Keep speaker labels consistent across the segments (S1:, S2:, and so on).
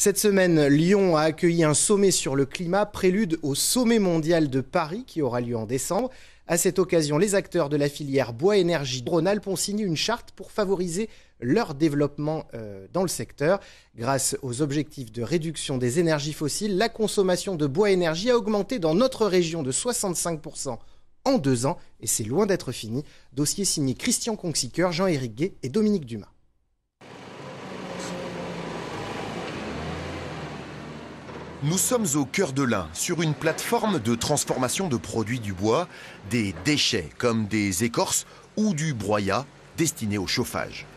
S1: Cette semaine, Lyon a accueilli un sommet sur le climat, prélude au sommet mondial de Paris qui aura lieu en décembre. À cette occasion, les acteurs de la filière bois-énergie Rhône-Alpes ont signé une charte pour favoriser leur développement dans le secteur. Grâce aux objectifs de réduction des énergies fossiles, la consommation de bois-énergie a augmenté dans notre région de 65% en 2 ans. Et c'est loin d'être fini. Dossier signé Christian Conxiqueur, Jean-Éric Guay et Dominique Dumas.
S2: Nous sommes au cœur de l'Ain, sur une plateforme de transformation de produits du bois, des déchets comme des écorces ou du broyat destiné au chauffage.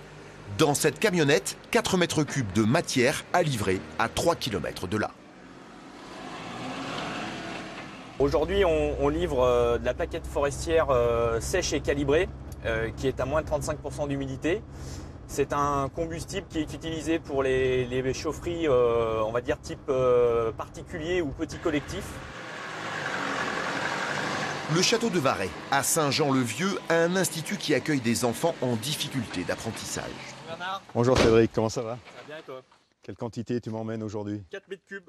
S2: Dans cette camionnette, 4 mètres cubes de matière à livrer à 3 km de là.
S3: Aujourd'hui, on livre de la plaquette forestière sèche et calibrée, qui est à moins de 35% d'humidité. C'est un combustible qui est utilisé pour les chaufferies, on va dire type particulier ou petit collectif.
S2: Le château de Varay, à Saint-Jean-le-Vieux, a un institut qui accueille des enfants en difficulté d'apprentissage.
S4: Bonjour Cédric, comment ça va?
S3: Ça va bien et toi?
S4: Quelle quantité tu m'emmènes aujourd'hui?
S3: 4 mètres cubes.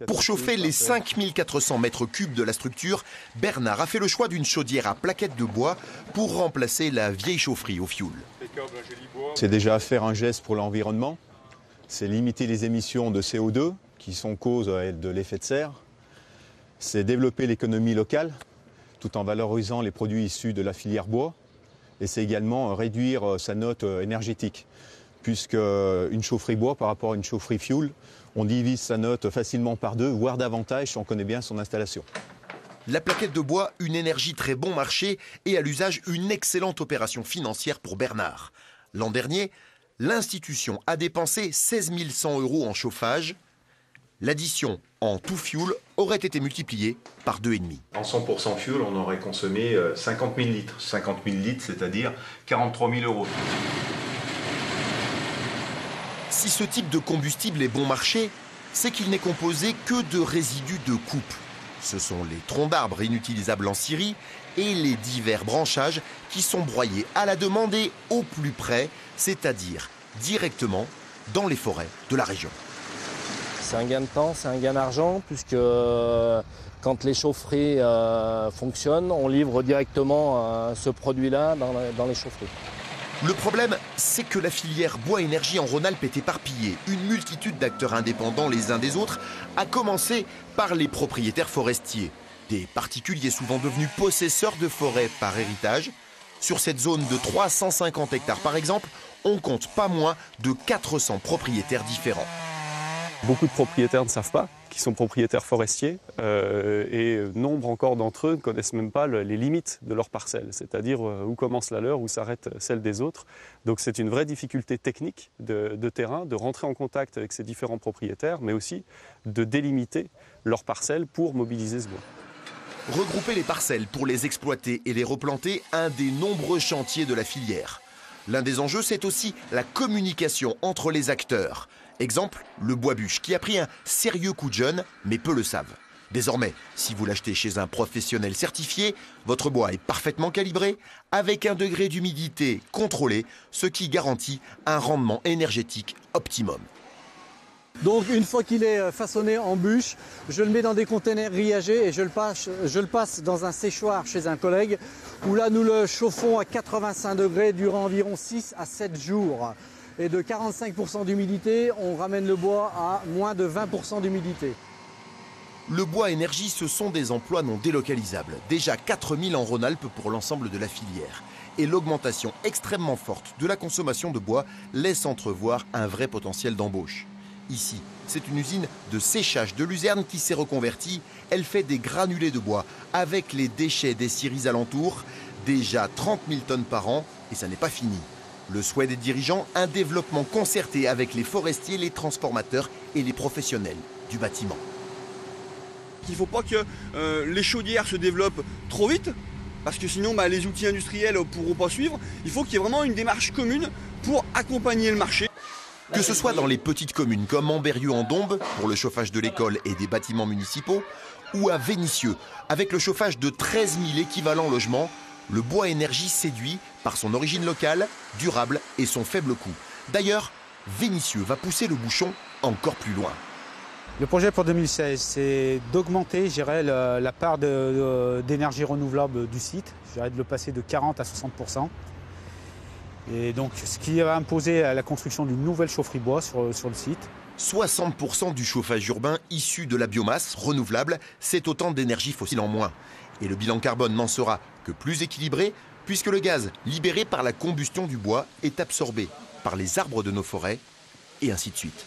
S2: Pour chauffer les 5400 mètres cubes de la structure, Bernard a fait le choix d'une chaudière à plaquettes de bois pour remplacer la vieille chaufferie au fioul.
S4: C'est déjà faire un geste pour l'environnement, c'est limiter les émissions de CO2 qui sont cause de l'effet de serre, c'est développer l'économie locale tout en valorisant les produits issus de la filière bois et c'est également réduire sa note énergétique puisque une chaufferie bois par rapport à une chaufferie fioul, on divise sa note facilement par 2, voire davantage si on connaît bien son installation.
S2: La plaquette de bois, une énergie très bon marché et à l'usage une excellente opération financière pour Bernard. L'an dernier, l'institution a dépensé 16 100 € en chauffage. L'addition en tout fioul aurait été multipliée par 2,5.
S5: En 100% fioul, on aurait consommé 50 000 litres. 50 000 litres, c'est-à-dire 43 000 €.
S2: Si ce type de combustible est bon marché, c'est qu'il n'est composé que de résidus de coupe. Ce sont les troncs d'arbres inutilisables en scierie et les divers branchages qui sont broyés à la demande et au plus près, c'est-à-dire directement dans les forêts de la région.
S6: C'est un gain de temps, c'est un gain d'argent, puisque quand les chaufferies fonctionnent, on livre directement ce produit-là dans les chaufferies.
S2: Le problème, c'est que la filière bois-énergie en Rhône-Alpes est éparpillée. Une multitude d'acteurs indépendants les uns des autres, à commencer par les propriétaires forestiers. Des particuliers souvent devenus possesseurs de forêts par héritage. Sur cette zone de 350 hectares par exemple, on compte pas moins de 400 propriétaires différents.
S7: Beaucoup de propriétaires ne savent pas qu'ils sont propriétaires forestiers et nombre encore d'entre eux ne connaissent même pas les limites de leur parcelle, c'est-à-dire où commence la leur, où s'arrête celle des autres. Donc c'est une vraie difficulté technique de terrain, de rentrer en contact avec ces différents propriétaires, mais aussi de délimiter leurs parcelles pour mobiliser ce bois.
S2: Regrouper les parcelles pour les exploiter et les replanter, un des nombreux chantiers de la filière. L'un des enjeux, c'est aussi la communication entre les acteurs. Exemple, le bois-bûche qui a pris un sérieux coup de jeune, mais peu le savent. Désormais, si vous l'achetez chez un professionnel certifié, votre bois est parfaitement calibré, avec un degré d'humidité contrôlé, ce qui garantit un rendement énergétique optimum.
S8: Donc une fois qu'il est façonné en bûche, je le mets dans des containers grillagés et je le passe dans un séchoir chez un collègue, où là nous le chauffons à 85 degrés durant environ 6 à 7 jours. Et de 45% d'humidité, on ramène le bois à moins de 20% d'humidité.
S2: Le bois énergie, ce sont des emplois non délocalisables. Déjà 4000 en Rhône-Alpes pour l'ensemble de la filière. Et l'augmentation extrêmement forte de la consommation de bois laisse entrevoir un vrai potentiel d'embauche. Ici, c'est une usine de séchage de luzerne qui s'est reconvertie. Elle fait des granulés de bois avec les déchets des scieries alentours. Déjà 30 000 tonnes par an et ça n'est pas fini. Le souhait des dirigeants, un développement concerté avec les forestiers, les transformateurs et les professionnels du bâtiment.
S9: Il ne faut pas que les chaudières se développent trop vite, parce que sinon les outils industriels ne pourront pas suivre. Il faut qu'il y ait vraiment une démarche commune pour accompagner le marché.
S2: Que ce soit dans les petites communes comme Amberieu-en-Dombes, pour le chauffage de l'école et des bâtiments municipaux, ou à Vénissieux, avec le chauffage de 13 000 équivalents logements, le bois énergie séduit par son origine locale, durable et son faible coût. D'ailleurs, Vénissieux va pousser le bouchon encore plus loin.
S10: Le projet pour 2016, c'est d'augmenter, je dirais, la part d'énergie renouvelable du site. Je dirais de le passer de 40 à 60%. Et donc, ce qui va imposer la construction d'une nouvelle chaufferie bois sur le site.
S2: 60% du chauffage urbain issu de la biomasse renouvelable, c'est autant d'énergie fossile en moins. Et le bilan carbone n'en sera que plus équilibré, puisque le gaz libéré par la combustion du bois est absorbé par les arbres de nos forêts, et ainsi de suite.